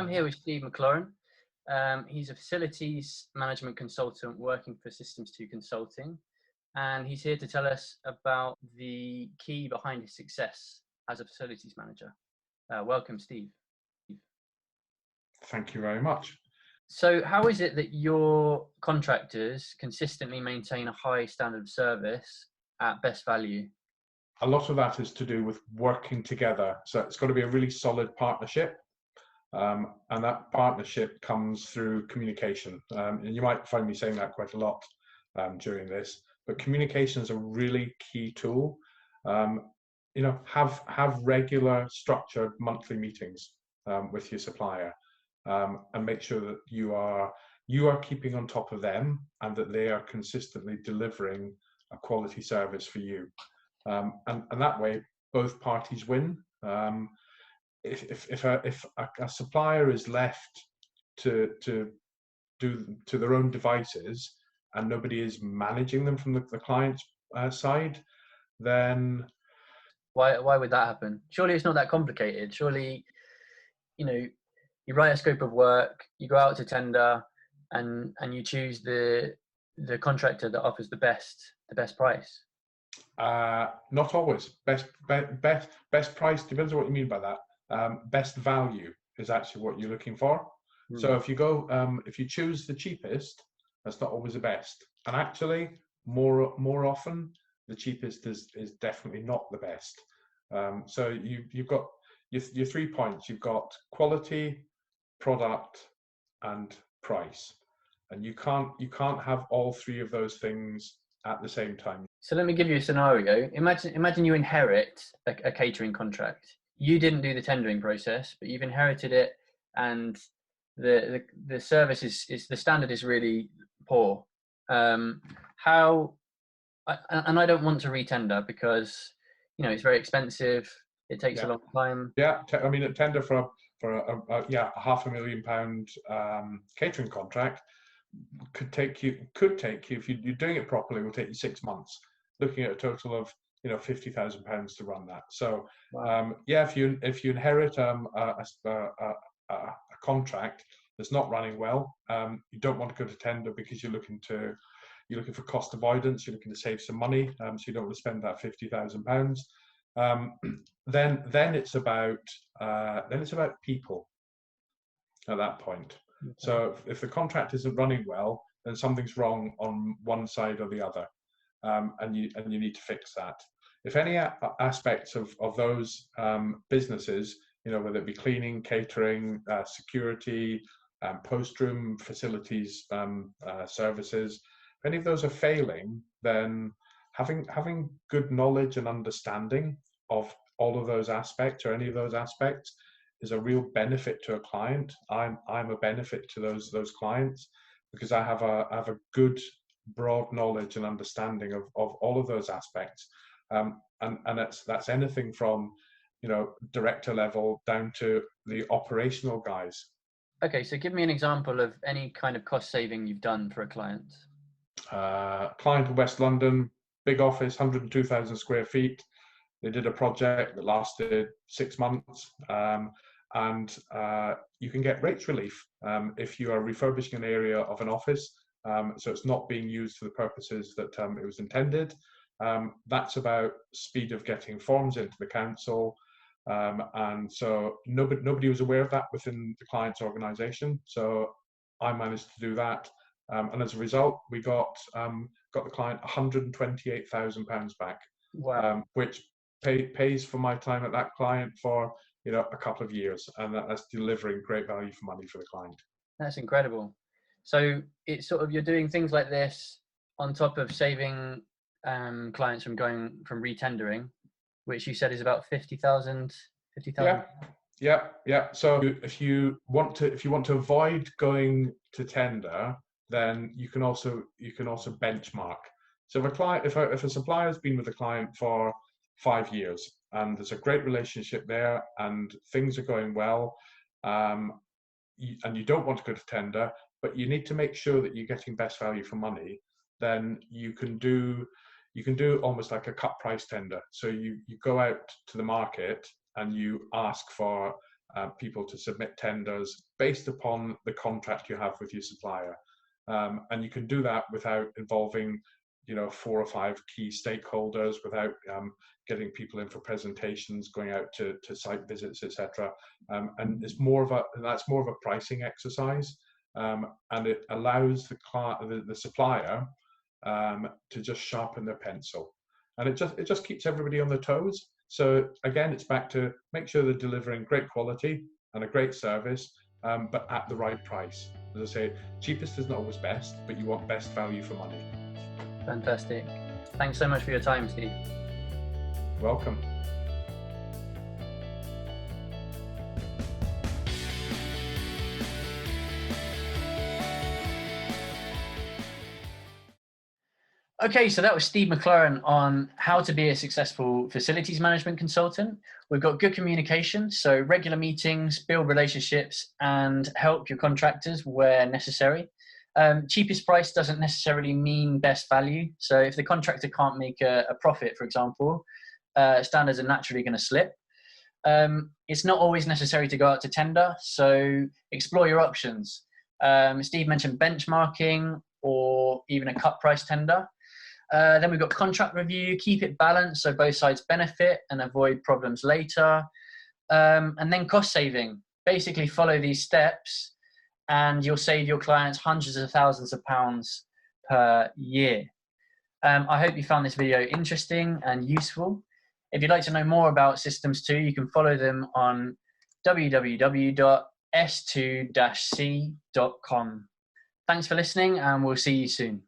I'm here with Steve Maclaurin. He's a facilities management consultant working for Systems 2 Consulting, and he's here to tell us about the key behind his success as a facilities manager. Welcome, Steve. Thank you very much. So how is it that your contractors consistently maintain a high standard of service at best value? A lot of that is to do with working together. So it's got to be a really solid partnership. And that partnership comes through communication. And you might find me saying that quite a lot during this, but communication is a really key tool. Have regular structured monthly meetings with your supplier, and make sure that you are keeping on top of them and that they are consistently delivering a quality service for you. And that way both parties win. If a supplier is left to do to their own devices and nobody is managing them from the client's side, then why would that happen? Surely it's not that complicated. Surely, you write a scope of work, you go out to tender, and you choose the contractor that offers the best price. Not always. Best price depends on what you mean by that. Best value is actually what you're looking for. So if you choose the cheapest, that's not always the best. And actually, more often, the cheapest is definitely not the best. So you've got your 3 points. You've got quality, product, and price, and you can't have all three of those things at the same time. So let me give you a scenario. Imagine you inherit a catering contract. You didn't do the tendering process, but you've inherited it, and the service is the standard is really poor. And I don't want to retender because it's very expensive. It takes a long time. Yeah, I mean, a tender for a £500,000 catering contract could take you if you're doing it properly, will take you 6 months. Looking at a total of £50,000 to run that. So wow. if you inherit a contract that's not running well, you don't want to go to tender because you're looking for cost avoidance. You're looking to save some money, so you don't want to spend that £50,000. Then it's about people at that point. Okay. So if the contract isn't running well, then something's wrong on one side or the other, and you need to fix that. If any aspects of those businesses, whether it be cleaning, catering, security, post-room facilities, services, if any of those are failing, then having good knowledge and understanding of all of those aspects or any of those aspects is a real benefit to a client. I'm a benefit to those clients because I have a good broad knowledge and understanding of all of those aspects, and that's anything from director level down to the operational guys. Okay, so give me an example of any kind of cost saving you've done for a client. Client in West London, big office, 102,000 square feet. They did a project that lasted 6 months, and you can get rates relief if you are refurbishing an area of an office, so it's not being used for the purposes that it was intended. That's about speed of getting forms into the council, and so nobody was aware of that within the client's organisation. So I managed to do that, and as a result, we got the client £128,000 back. Wow. Which pays for my time at that client for a couple of years, and that's delivering great value for money for the client. That's incredible. So it's sort of, you're doing things like this on top of saving clients from retendering, which you said is about 50,000. Yeah. So if you want to avoid going to tender, then you can also benchmark. So if a supplier has been with a client for 5 years and there's a great relationship there and things are going well, and you don't want to go to tender, but you need to make sure that you're getting best value for money, then you can do almost like a cut price tender. So you go out to the market and you ask for people to submit tenders based upon the contract you have with your supplier. And you can do that without involving 4 or 5 key stakeholders, without getting people in for presentations, going out to site visits, etc. And that's more of a pricing exercise, and it allows the supplier to just sharpen their pencil, and it just keeps everybody on their toes. So again, it's back to make sure they're delivering great quality and a great service, but at the right price. As I say, cheapest is not always best, but you want best value for money. Fantastic. Thanks so much for your time, Steve. Welcome. Okay, so that was Steve Maclaurin on how to be a successful facilities management consultant. We've got good communication, so regular meetings, build relationships, and help your contractors where necessary. Cheapest price doesn't necessarily mean best value. So if the contractor can't make a profit, for example, standards are naturally going to slip. It's not always necessary to go out to tender, so explore your options. Steve mentioned benchmarking or even a cut price tender. Then we've got contract review, keep it balanced so both sides benefit and avoid problems later. And then cost saving. Basically follow these steps and you'll save your clients hundreds of thousands of pounds per year. I hope you found this video interesting and useful. If you'd like to know more about Systems2, you can follow them on www.s2-c.com. Thanks for listening, and we'll see you soon.